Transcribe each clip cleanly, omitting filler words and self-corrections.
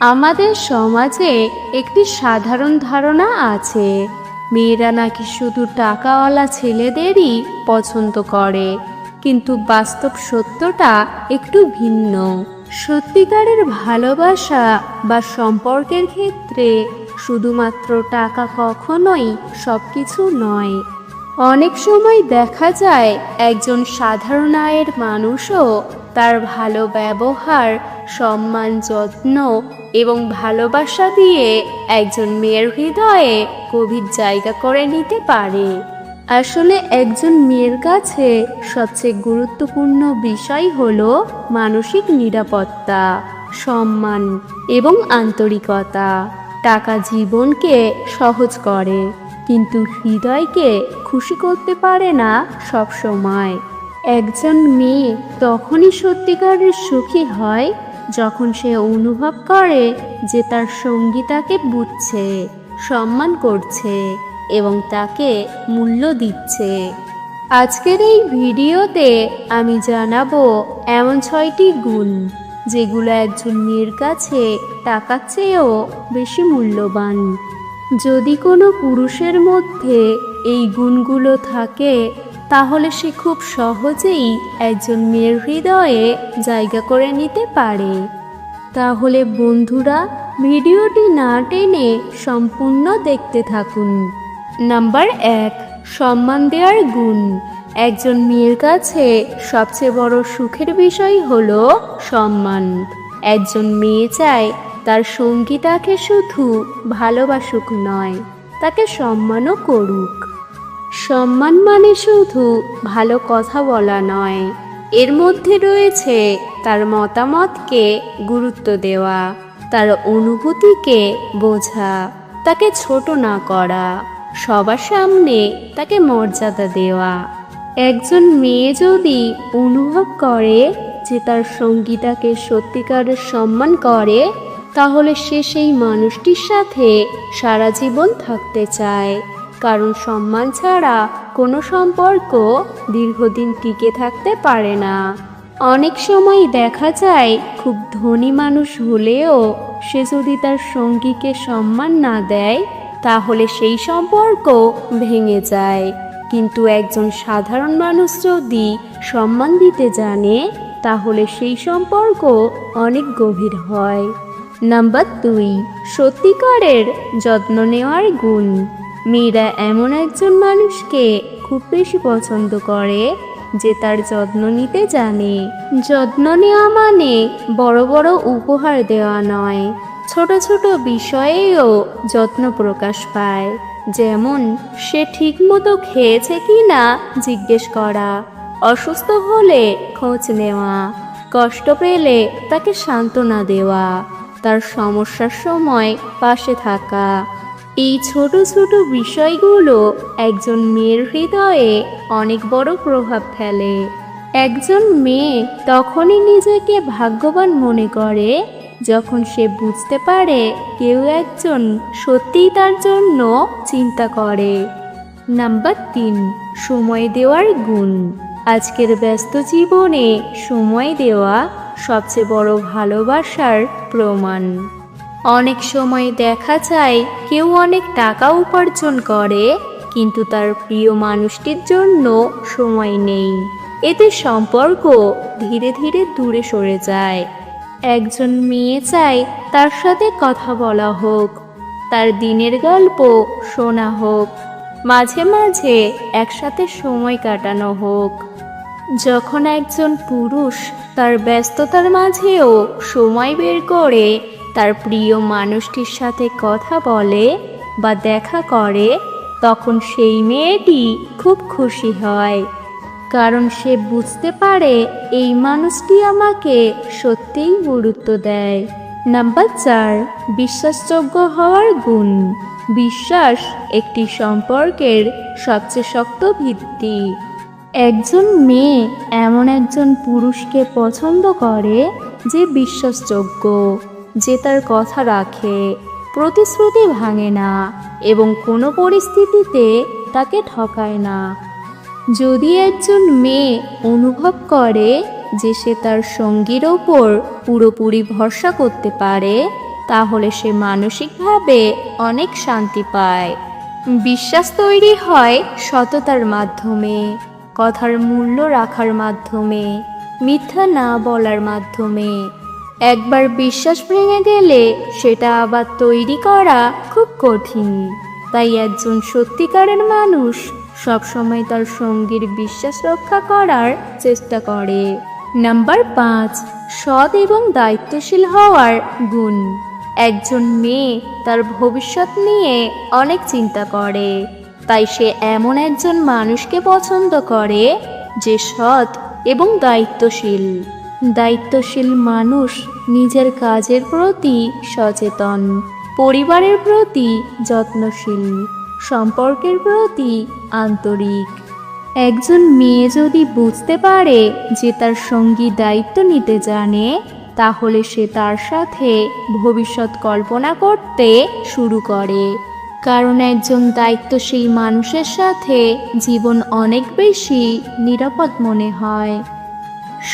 আমাদের সমাজে একটি সাধারণ ধারণা আছে, মেয়েরা নাকি শুধু টাকাওয়ালা ছেলেদেরই পছন্দ করে, কিন্তু বাস্তব সত্যটা একটু ভিন্ন। সত্যিকারের ভালোবাসা বা সম্পর্কের ক্ষেত্রে শুধুমাত্র টাকা কখনোই সব কিছু নয়। অনেক সময় দেখা যায় একজন সাধারণ আয়ের মানুষও তার ভালো ব্যবহার, সম্মান, যত্ন এবং ভালোবাসা দিয়ে একজন মেয়ের হৃদয়ে গভীর জায়গা করে নিতে পারে। আসলে একজন মেয়ের কাছে সবচেয়ে গুরুত্বপূর্ণ বিষয় হলো মানসিক নিরাপত্তা, সম্মান এবং আন্তরিকতা। টাকা জীবনকে সহজ করে, কিন্তু হৃদয়কে খুশি করতে পারে না সব সময়। একজন মেয়ে তখনই সত্যিকারের সুখী হয় যখন সে অনুভব করে যে তার সঙ্গী তাকে বুঝছে, সম্মান করছে এবং তাকে মূল্য দিচ্ছে। আজকের এই ভিডিওতে আমি জানাবো এমন 6টি গুণ যেগুলো একজন মেয়ের কাছে টাকার চেয়েও বেশি মূল্যবান। যদি কোনো পুরুষের মধ্যে এই গুণগুলো থাকে, তাহলে সে খুব সহজেই একজন মেয়ের হৃদয়ে জায়গা করে নিতে পারে। তাহলে বন্ধুরা, ভিডিওটি না টেনে সম্পূর্ণ দেখতে থাকুন। নাম্বার 1, সম্মান দেওয়ার গুণ। একজন মেয়ের কাছে সবচেয়ে বড় সুখের বিষয় হলো সম্মান। একজন মেয়ে চায় তার সঙ্গী তাকে শুধু ভালোবাসুক নয়, তাকে সম্মানও করুক। সম্মান মানে শুধু ভালো কথা বলা নয়, এর মধ্যে রয়েছে তার মতামতকে গুরুত্ব দেওয়া, তার অনুভূতিকে বোঝা, তাকে ছোট না করা, সবার সামনে তাকে মর্যাদা দেওয়া। একজন মেয়ে যদি অনুভব করে যে তার সঙ্গী তাকে সত্যিকারের সম্মান করে, তাহলে সে সেই মানুষটির সাথে সারা জীবন থাকতে চায়। কারণ সম্মান ছাড়া কোনো সম্পর্ক দীর্ঘদিন টিকে থাকতে পারে না। অনেক সময় দেখা যায় খুব ধনী মানুষ হলেও সে যদি তার সঙ্গীকে সম্মান না দেয়, তাহলে সেই সম্পর্ক ভেঙে যায়। কিন্তু একজন সাধারণ মানুষ যদি সম্মান দিতে জানে, তাহলে সেই সম্পর্ক অনেক গভীর হয়। নাম্বার 2, সত্যিকারের যত্ন নেওয়ার গুণ। মেয়েরা এমন একজন মানুষকে খুব বেশি পছন্দ করে যে তার যত্ন নিতে জানে। যত্ন নেওয়া মানে বড় বড় উপহার দেওয়া নয়, ছোট ছোট বিষয়েও যত্ন প্রকাশ পায়। যেমন সে ঠিকমতো খেয়েছে কিনা জিজ্ঞেস করা, অসুস্থ হলে খোঁজ নেওয়া, কষ্ট পেলে তাকে সান্ত্বনা দেওয়া, তার সমস্যার সময় পাশে থাকা। এই ছোট ছোট বিষয়গুলো একজন মেয়ের হৃদয়ে অনেক বড় প্রভাব ফেলে। একজন মেয়ে তখনই নিজেকে ভাগ্যবান মনে করে যখন সে বুঝতে পারে কেউ একজন সত্যিই তার জন্য চিন্তা করে। নাম্বার 3, সময় দেওয়ার গুণ। আজকের ব্যস্ত জীবনে সময় দেওয়া সবচেয়ে বড় ভালোবাসার প্রমাণ। অনেক সময় দেখা যায় কেউ অনেক টাকা উপার্জন করে, কিন্তু তার প্রিয় মানুষটির জন্য সময় নেই। এতে সম্পর্ক ধীরে ধীরে দূরে সরে যায়। একজন মেয়ে চায় তার সাথে কথা বলা হোক, তার দিনের গল্প শোনা হোক, মাঝে মাঝে একসাথে সময় কাটানো হোক। যখন একজন পুরুষ তার ব্যস্ততার মাঝেও সময় বের করে তার প্রিয় মানুষটির সাথে কথা বলে বা দেখা করে, তখন সেই মেয়েটি খুব খুশি হয়। কারণ সে বুঝতে পারে এই মানুষটি আমাকে সত্যিই গুরুত্ব দেয়। নাম্বার 4, বিশ্বাসযোগ্য হওয়ার গুণ। বিশ্বাস একটি সম্পর্কের সবচেয়ে শক্ত ভিত্তি। একজন মেয়ে এমন একজন পুরুষকে পছন্দ করে যে বিশ্বাসযোগ্য, যে তার কথা রাখে, প্রতিশ্রুতি ভাঙে না এবং কোনো পরিস্থিতিতে তাকে ঠকায় না। যদি একজন মেয়ে অনুভব করে যে সে তার সঙ্গীর ওপর পুরোপুরি ভরসা করতে পারে, তাহলে সে মানসিকভাবে অনেক শান্তি পায়। বিশ্বাস তৈরি হয় সততার মাধ্যমে, কথার মূল্য রাখার মাধ্যমে, মিথ্যা না বলার মাধ্যমে। একবার বিশ্বাস ভেঙে গেলে সেটা আবার তৈরি করা খুব কঠিন। তাই একজন সত্যিকারের মানুষ সবসময় তার সঙ্গীর বিশ্বাস রক্ষা করার চেষ্টা করে। নাম্বার 5, সৎ এবং দায়িত্বশীল হওয়ার গুণ। একজন মেয়ে তার ভবিষ্যৎ নিয়ে অনেক চিন্তা করে, তাই সে এমন একজন মানুষকে পছন্দ করে যে সৎ এবং দায়িত্বশীল। দায়িত্বশীল মানুষ নিজের কাজের প্রতি সচেতন, পরিবারের প্রতি যত্নশীল, সম্পর্কের প্রতি আন্তরিক। একজন মেয়ে যদি বুঝতে পারে যে তার সঙ্গী দায়িত্ব নিতে জানে, তাহলে সে তার সাথে ভবিষ্যৎ কল্পনা করতে শুরু করে। কারণ একজন দায়িত্বশীল মানুষের সাথে জীবন অনেক বেশি নিরাপদ মনে হয়।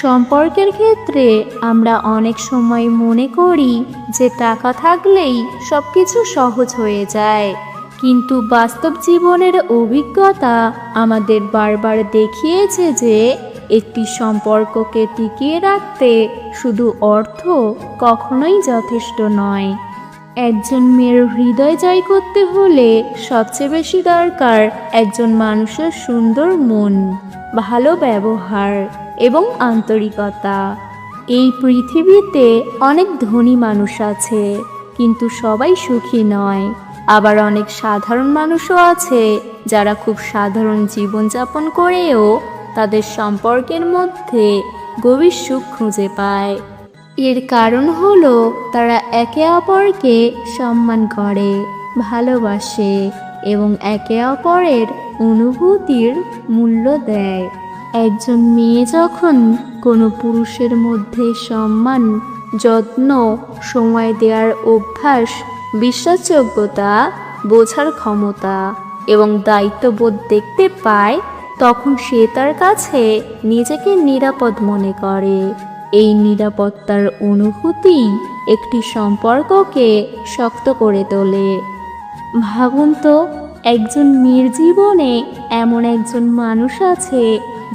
সম্পর্কের ক্ষেত্রে আমরা অনেক সময় মনে করি যে টাকা থাকলেই সব কিছু সহজ হয়ে যায়, কিন্তু বাস্তব জীবনের অভিজ্ঞতা আমাদের বারবার দেখিয়েছে যে একটি সম্পর্ককে টিকিয়ে রাখতে শুধু অর্থ কখনোই যথেষ্ট নয়। একজন মেয়ের হৃদয় জয় করতে হলে সবচেয়ে বেশি দরকার একজন মানুষের সুন্দর মন, ভালো ব্যবহার এবং আন্তরিকতা। এই পৃথিবীতে অনেক ধনী মানুষ আছে, কিন্তু সবাই সুখী নয়। আবার অনেক সাধারণ মানুষও আছে যারা খুব সাধারণ জীবনযাপন করেও তাদের সম্পর্কের মধ্যে গভীর সুখ খুঁজে পায়। এর কারণ হলো তারা একে অপরকে সম্মান করে, ভালোবাসে এবং একে অপরের অনুভূতির মূল্য দেয়। একজন মেয়ে যখন কোনো পুরুষের মধ্যে সম্মান, যত্ন, সময় দেওয়ার অভ্যাস, বিশ্বাসযোগ্যতা, বোঝার ক্ষমতা এবং দায়িত্ববোধ দেখতে পায়, তখন সে তার কাছে নিজেকে নিরাপদ মনে করে। এই নিরাপত্তার অনুভূতি একটি সম্পর্ককে শক্ত করে তোলে। ভাবুন তো, একজন মেয়ের জীবনে এমন একজন মানুষ আছে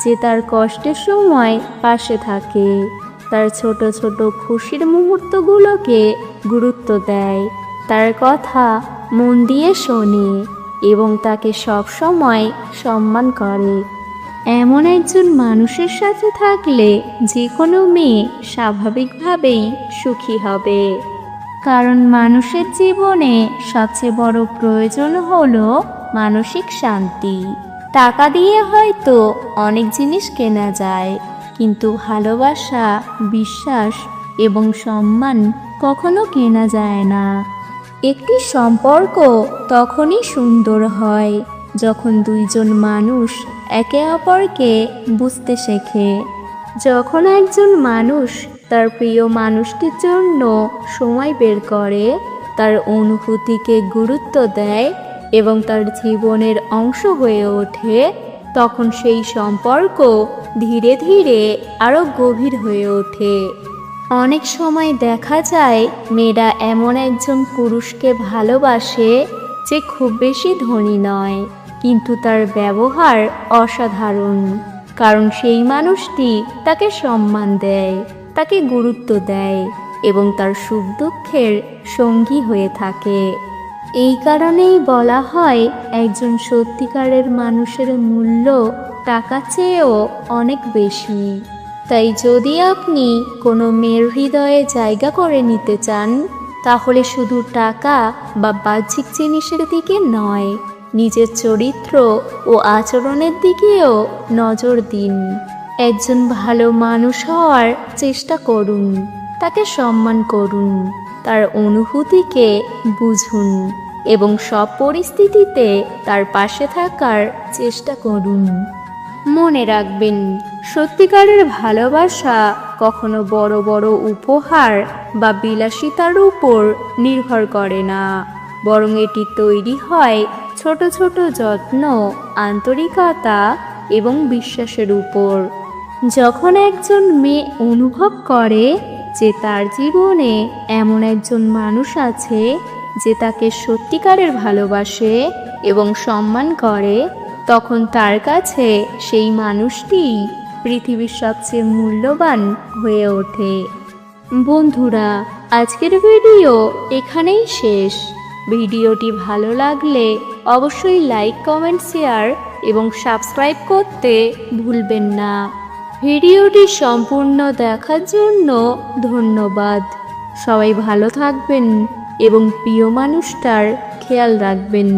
যে তার কষ্টের সময় পাশে থাকে, তার ছোট ছোট খুশির মুহূর্তগুলোকে গুরুত্ব দেয়, তার কথা মন দিয়ে শোনে এবং তাকে সব সময় সম্মান করে। এমন একজন মানুষের সাথে থাকলে যে কোনো মেয়ে স্বাভাবিকভাবেই সুখী হবে। কারণ মানুষের জীবনে সবচেয়ে বড় প্রয়োজন হলো মানসিক শান্তি। টাকা দিয়ে হয়তো অনেক জিনিস কেনা যায়, কিন্তু ভালোবাসা, বিশ্বাস এবং সম্মান কখনো কেনা যায় না। একটি সম্পর্ক তখনই সুন্দর হয় যখন দুইজন মানুষ একে অপরকে বুঝতে শেখে। যখন একজন মানুষ তার প্রিয় মানুষটির জন্য সময় বের করে, তার অনুভূতিকে গুরুত্ব দেয় এবং তার জীবনের অংশ হয়ে ওঠে, তখন সেই সম্পর্ক ধীরে ধীরে আরও গভীর হয়ে ওঠে। অনেক সময় দেখা যায় মেয়েরা এমন একজন পুরুষকে ভালোবাসে যে খুব বেশি ধনী নয়, কিন্তু তার ব্যবহার অসাধারণ। কারণ সেই মানুষটি তাকে সম্মান দেয়, তাকে গুরুত্ব দেয় এবং তার সুখ দুঃখের সঙ্গী হয়ে থাকে। এই কারণেই বলা হয় একজন সত্যিকারের মানুষের মূল্য টাকার চেয়েও অনেক বেশি। তাই যদি আপনি কোনো মেয়ের হৃদয়ে জায়গা করে নিতে চান, তাহলে শুধু টাকা বা বাহ্যিক জিনিসের দিকে নয়, নিজের চরিত্র ও আচরণের দিকেও নজর দিন। একজন ভালো মানুষ হওয়ার চেষ্টা করুন, তাকে সম্মান করুন, তার অনুভূতিকে বুঝুন এবং সব পরিস্থিতিতে তার পাশে থাকার চেষ্টা করুন। মনে রাখবেন, সত্যিকারের ভালোবাসা কখনো বড় বড় উপহার বা বিলাসিতার উপর নির্ভর করে না, বরং এটি তৈরি হয় ছোট ছোট যত্ন, আন্তরিকতা এবং বিশ্বাসের উপর। যখন একজন মেয়ে অনুভব করে যে তার জীবনে এমন একজন মানুষ আছে যে তাকে সত্যিকারের ভালোবাসে এবং সম্মান করে, তখন তার কাছে সেই মানুষটি পৃথিবীর সবচেয়ে মূল্যবান হয়ে ওঠে। বন্ধুরা, আজকের ভিডিও এখানেই শেষ। ভিডিওটি ভালো লাগলে অবশ্যই লাইক, কমেন্ট, শেয়ার এবং সাবস্ক্রাইব করতে ভুলবেন না। ভিডিওটি সম্পূর্ণ দেখার জন্য ধন্যবাদ। সবাই ভালো থাকবেন এবং প্রিয় মানুষটার খেয়াল রাখবেন।